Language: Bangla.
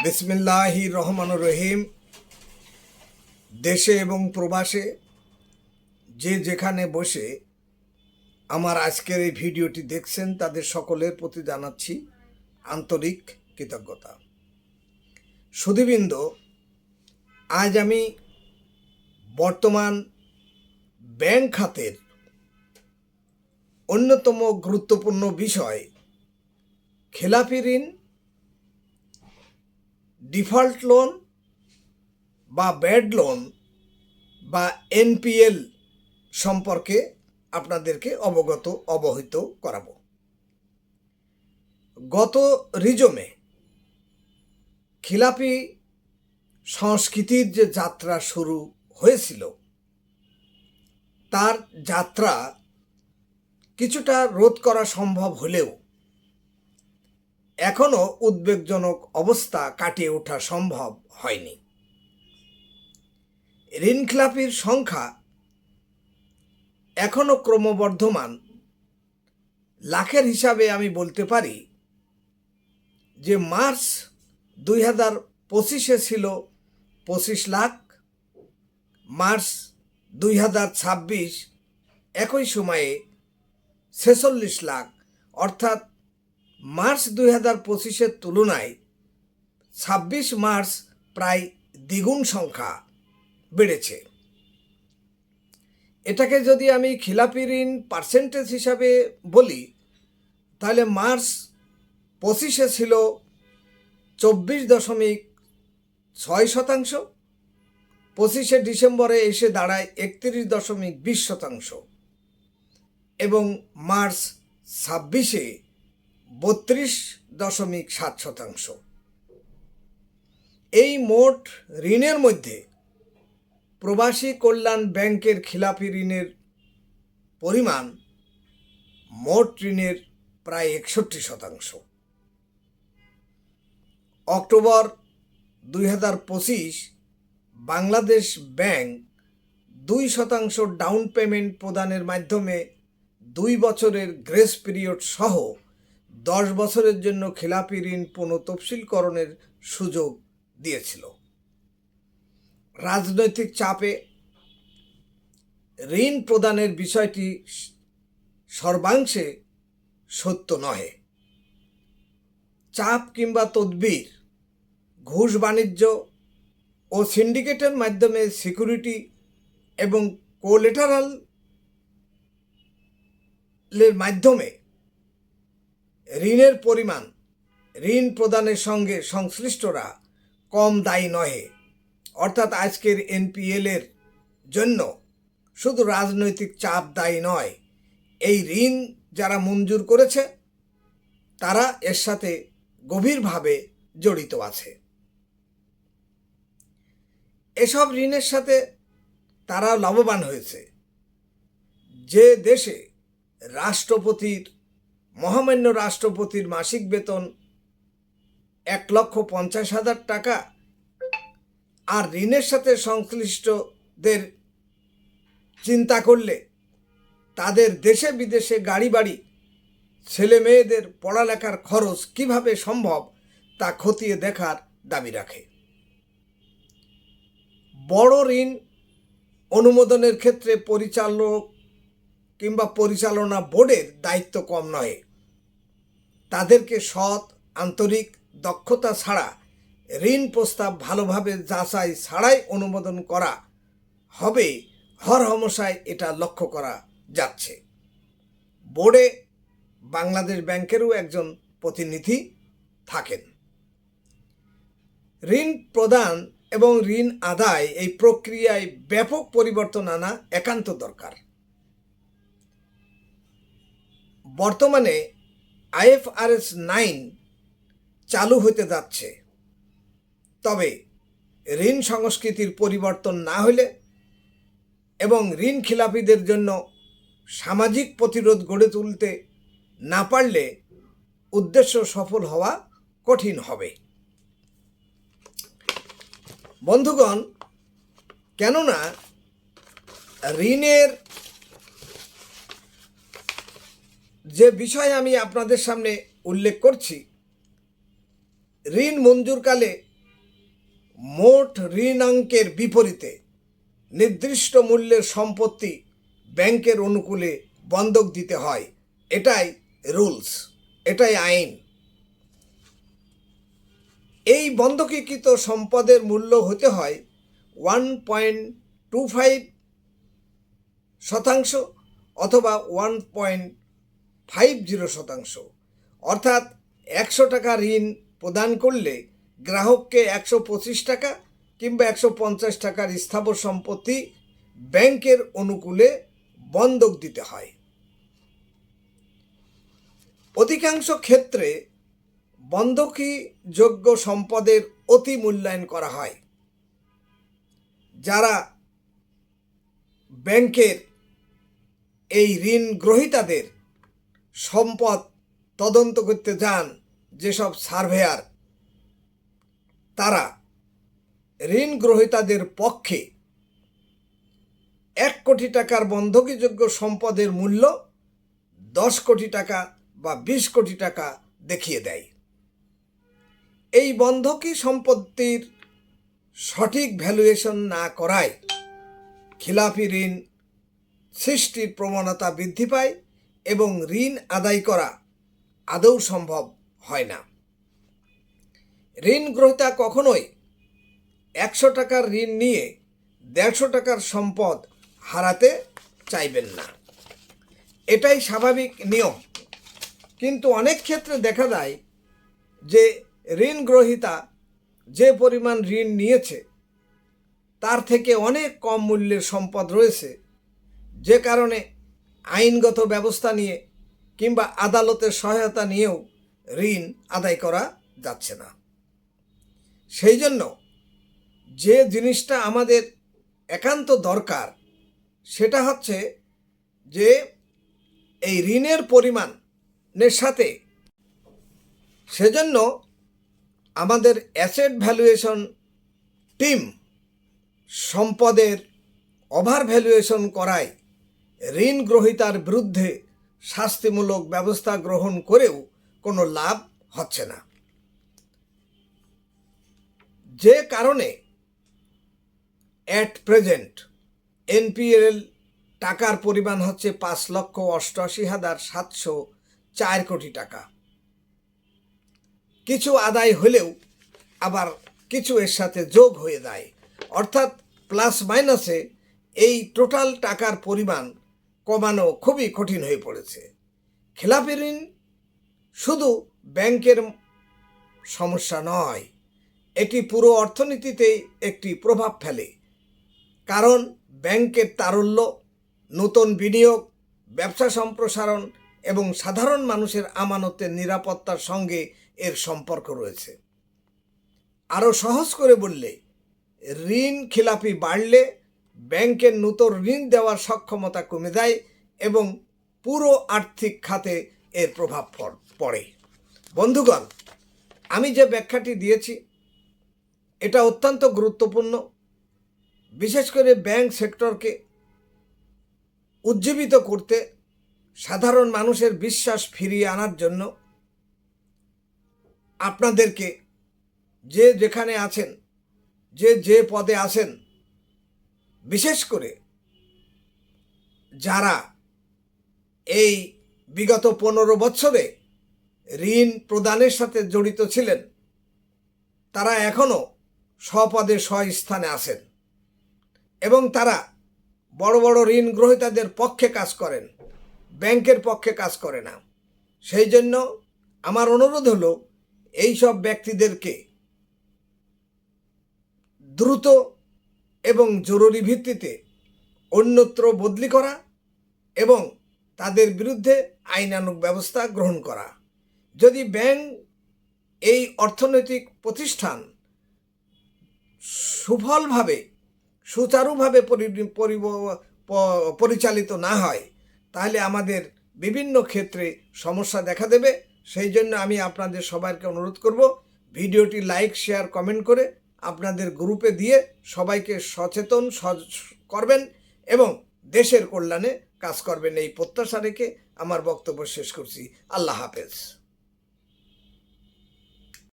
বিসমিল্লাহির রহমানুর রহিম। দেশে এবং প্রবাসে যে যেখানে বসে আমার আজকের এই ভিডিওটি দেখছেন তাদের সকলের প্রতি জানাচ্ছি আন্তরিক কৃতজ্ঞতা। সুধীবৃন্দ, আজ আমি বর্তমান ব্যাংক খাতের অন্যতম গুরুত্বপূর্ণ বিষয় খেলাপি ঋণ, ডিফল্ট লোন বা ব্যাড লোন বা এনপিএল সম্পর্কে আপনাদেরকে অবহিত করাবো। গত রিজমে খিলাপি সংস্কৃতির যে যাত্রা শুরু হয়েছিল তার যাত্রা কিছুটা রোধ করা সম্ভব হলেও এখনও উদ্বেগজনক অবস্থা কাটিয়ে ওঠা সম্ভব হয়নি। ঋণখেলাপির সংখ্যা এখনও ক্রমবর্ধমান। লাখের হিসাবে আমি বলতে পারি যে মার্চ 2025 ছিল 25 লাখ, মার্চ 2026 একই সময়ে 46 লাখ, অর্থাৎ মার্চ 2025 তুলনায় 26 মার্চ প্রায় দ্বিগুণ সংখ্যা বেড়েছে। এটাকে যদি আমি খিলাপি ঋণ পার্সেন্টেজ হিসাবে বলি তাহলে মার্চ 25 ছিল 24.6%, 25 ডিসেম্বরে এসে দাঁড়ায় 31.20% এবং মার্চ 26 32.7%। এই মোট ঋণের মধ্যে প্রবাসী কল্যাণ ব্যাংকের খিলাপি ঋণের পরিমাণ মোট ঋণের প্রায় 61%। October 2025 Bangladesh bank 2% down payment প্রদানের মাধ্যমে 2 বছরের গ্রেস পিরিয়ড সহ 10 বছরের জন্য খিলাপি ঋণ পুনঃতফসিলকরণের সুযোগ দিয়েছিল। রাজনৈতিক চাপে ঋণ প্রদানের বিষয়টি সর্বাংশে সত্য নহে। চাপ কিংবা তদবির, ঘুষ বাণিজ্য ও সিন্ডিকেটের মাধ্যমে সিকিউরিটি এবং কোলেটারালের মাধ্যমে ঋণের পরিমাণ, ঋণ প্রদানের সঙ্গে সংশ্লিষ্টরা কম দায়ী নহে। অর্থাৎ আজকের এনপিএলের জন্য শুধু রাজনৈতিক চাপ দায়ী নয়, এই ঋণ যারা মঞ্জুর করেছে তারা এর সাথে গভীরভাবে জড়িত আছে। এসব ঋণের সাথে তারা লাভবান হয়েছে। যে দেশে মহামান্য রাষ্ট্রপতির মাসিক বেতন 1,50,000 টাকা, আর ঋণের সাথে সংশ্লিষ্টদের চিন্তা করলে তাদের দেশে বিদেশে গাড়ি বাড়ি, ছেলে মেয়েদের পড়ালেখার খরচ কিভাবে সম্ভব তা খতিয়ে দেখার দাবি রাখে। বড় ঋণ অনুমোদনের ক্ষেত্রে পরিচালক কিংবা পরিচালনা বোর্ডের দায়িত্ব কম নয়। তাদেরকে সৎ, আন্তরিক, দক্ষতা ছাড়া ঋণ প্রস্তাব ভালোভাবে যাচাই ছাড়াই অনুমোদন করা হবে, হরহামেশাই এটা লক্ষ্য করা যাচ্ছে। বোর্ডে বাংলাদেশ ব্যাংকেরও একজন প্রতিনিধি থাকেন। ঋণ প্রদান এবং ঋণ আদায় এই প্রক্রিয়ায় ব্যাপক পরিবর্তন আনা একান্ত দরকার। বর্তমানে IFRS 9 চালু হতে যাচ্ছে, তবে ঋণ সংস্কৃতির পরিবর্তন না হলে এবং ঋণ খিলাপিদের জন্য সামাজিক প্রতিরোধ গড়ে তুলতে না পারলে উদ্দেশ্য সফল হওয়া কঠিন হবে। বন্ধুগণ, কেননা ঋণের যে বিষয় আমি আপনাদের সামনে উল্লেখ করছি, ঋণ মঞ্জুরকালে মোট ঋণাঙ্কের বিপরীতে নির্দিষ্ট মূল্যের সম্পত্তি ব্যাংকের অনুকূলে বন্ধক দিতে হয়। এটাই রুলস, এটাই আইন। এই বন্ধকীকৃত সম্পদের মূল্য হতে হয় 1.25% অথবা 1.50%। অর্থাৎ 100 টাকা ঋণ প্রদান করলে গ্রাহককে 125 টাকা কিংবা 150 টাকার স্থাবর সম্পত্তি ব্যাংকের অনুকূলে বন্ধক দিতে হয়। অধিকাংশ ক্ষেত্রে বন্ধকীযোগ্য সম্পদের অতি মূল্যায়ন করা হয়। যারা ব্যাংকের এই ঋণ গ্রহীতাদের সম্পদ তদন্ত করতে যান, যেসব সার্ভেয়ার, তারা ঋণ গ্রহীতাদের পক্ষে 1 কোটি টাকার বন্ধকীযোগ্য সম্পদের মূল্য 10 কোটি টাকা বা 20 কোটি টাকা দেখিয়ে দেয়। এই বন্ধকি সম্পত্তির সঠিক ভ্যালুয়েশন না করায় খিলাফি ঋণ সৃষ্টির প্রবণতা বৃদ্ধি পায় এবং ঋণ আদায় করা আদৌ সম্ভব হয় না। ঋণ গ্রহীতা কখনোই 100 টাকার ঋণ নিয়ে 150 টাকার সম্পদ হারাতে চাইবেন না, এটাই স্বাভাবিক নিয়ম। কিন্তু অনেক ক্ষেত্রে দেখা যায় যে ঋণ গ্রহীতা যে পরিমাণ ঋণ নিয়েছে তার থেকে অনেক কম মূল্যের সম্পদ রয়েছে, যে কারণে আইনগত ব্যবস্থা নিয়ে কিংবা আদালতের সহায়তা নিয়েও ঋণ আদায় করা যাচ্ছে না। সেই জন্য যে জিনিসটা আমাদের একান্ত দরকার সেটা হচ্ছে যে এই ঋণের পরিমাণের সাথে সেজন্য আমাদের অ্যাসেট ভ্যালুয়েশন টিম সম্পদের ওভার ভ্যালুয়েশন করায় ঋণ গ্রহীতার বিরুদ্ধে শাস্তিমূলক ব্যবস্থা গ্রহণ করেও কোনো লাভ হচ্ছে না। যে কারণে অ্যাট প্রেজেন্ট এনপিএল টাকার পরিমাণ হচ্ছে 5,88,704 কোটি টাকা। কিছু আদায় হলেও আবার কিছু এর সাথে যোগ হয়ে যায়, অর্থাৎ প্লাস মাইনাসে এই টোটাল টাকার পরিমাণ কমানো খুবই কঠিন হয়ে পড়েছে। খেলাপি ঋণ শুধু ব্যাংকের সমস্যা নয়, এটি পুরো অর্থনীতিতেই একটি প্রভাব ফেলে। কারণ ব্যাংকের তারল্য, নতুন বিনিয়োগ, ব্যবসা সম্প্রসারণ এবং সাধারণ মানুষের আমানতের নিরাপত্তার সঙ্গে এর সম্পর্ক রয়েছে। আরও সহজ করে বললে, ঋণ খিলাপি বাড়লে ব্যাংকের নতুন ঋণ দেওয়ার সক্ষমতা কমে যায় এবং পুরো আর্থিক খাতে এর প্রভাব পড়ে। বন্ধুগণ, আমি যে ব্যাখ্যাটি দিয়েছি এটা অত্যন্ত গুরুত্বপূর্ণ, বিশেষ করে ব্যাংক সেক্টরকে উজ্জীবিত করতে, সাধারণ মানুষের বিশ্বাস ফিরিয়ে আনার জন্য আপনাদেরকে যে যেখানে আছেন, যে পদে আছেন, বিশেষ করে যারা এই বিগত 15 বছরে ঋণ প্রদানের সাথে জড়িত ছিলেন, তারা এখনও স্বপদে স্বস্থানে আছেন এবং তারা বড় বড় ঋণ গ্রহীতাদের পক্ষে কাজ করেন, ব্যাংকের পক্ষে কাজ করে না। সেই জন্য আমার অনুরোধ হলো এই সব ব্যক্তিদেরকে দ্রুত এবং জরুরি ভিত্তিতে অন্যত্র বদলি করা এবং তাদের বিরুদ্ধে আইনানুগ ব্যবস্থা গ্রহণ করা। যদি ব্যাংক এই অর্থনৈতিক প্রতিষ্ঠান সুফলভাবে, সুচারুভাবে পরিচালিত না হয়, তাহলে আমাদের বিভিন্ন ক্ষেত্রে সমস্যা দেখা দেবে। সেই জন্য আমি আপনাদের সবাইকে অনুরোধ করব, ভিডিওটি লাইক, শেয়ার, কমেন্ট করে আপনাদের গ্রুপে দিয়ে সবাইকে সচেতন করবেন এবং দেশের কল্যাণে কাজ করবেন, এই প্রত্যাশা রেখে আমার বক্তব্য শেষ করছি। আল্লাহ হাফেজ।